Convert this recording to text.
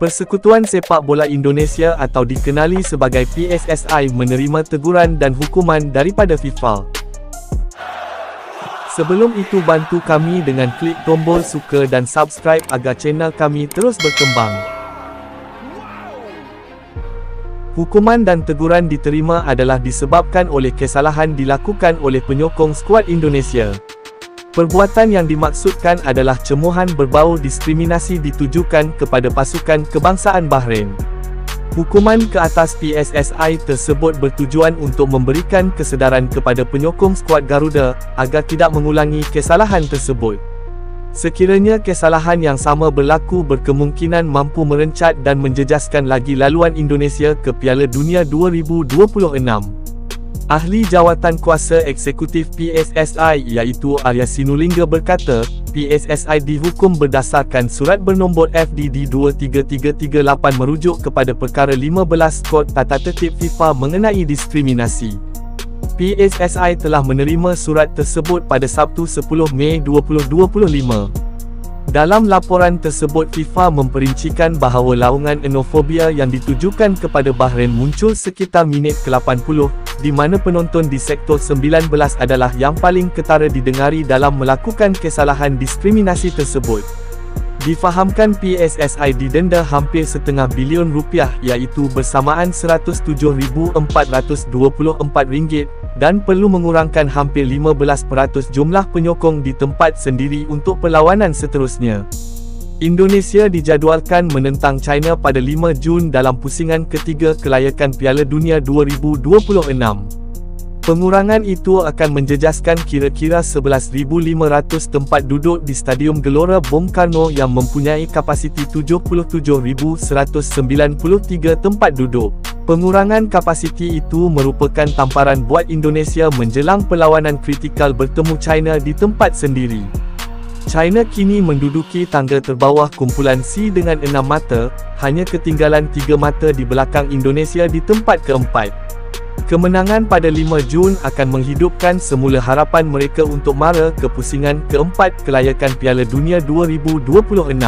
Persekutuan Sepak Bola Indonesia atau dikenali sebagai PSSI menerima teguran dan hukuman daripada FIFA. Sebelum itu bantu kami dengan klik tombol suka dan subscribe agar channel kami terus berkembang. Hukuman dan teguran diterima adalah disebabkan oleh kesalahan dilakukan oleh penyokong skuad Indonesia. Perbuatan yang dimaksudkan adalah cemohan berbau diskriminasi ditujukan kepada pasukan kebangsaan Bahrain. Hukuman ke atas PSSI tersebut bertujuan untuk memberikan kesedaran kepada penyokong skuad Garuda agar tidak mengulangi kesalahan tersebut. Sekiranya kesalahan yang sama berlaku berkemungkinan mampu merencat dan menjejaskan lagi laluan Indonesia ke Piala Dunia 2026. Ahli Jawatan Kuasa Eksekutif PSSI iaitu Arya Sinulinga berkata, PSSI dihukum berdasarkan surat bernombor FDD 23338 merujuk kepada perkara 15 Kod Tata Tertib FIFA mengenai diskriminasi. PSSI telah menerima surat tersebut pada Sabtu 10 Mei 2025. Dalam laporan tersebut FIFA memperincikan bahawa laungan xenofobia yang ditujukan kepada Bahrain muncul sekitar minit ke-80, di mana penonton di sektor 19 adalah yang paling ketara didengari dalam melakukan kesalahan diskriminasi tersebut. Difahamkan PSSI didenda hampir setengah bilion rupiah iaitu bersamaan RM107,424 dan perlu mengurangkan hampir 15% jumlah penyokong di tempat sendiri untuk perlawanan seterusnya. Indonesia dijadualkan menentang China pada 5 Jun dalam pusingan ketiga kelayakan Piala Dunia 2026. Pengurangan itu akan menjejaskan kira-kira 11,500 tempat duduk di Stadium Gelora Bung Karno yang mempunyai kapasiti 77,193 tempat duduk. Pengurangan kapasiti itu merupakan tamparan buat Indonesia menjelang perlawanan kritikal bertemu China di tempat sendiri. China kini menduduki tangga terbawah kumpulan C dengan 6 mata, hanya ketinggalan 3 mata di belakang Indonesia di tempat keempat. Kemenangan pada 5 Jun akan menghidupkan semula harapan mereka untuk mara ke pusingan keempat kelayakan Piala Dunia 2026.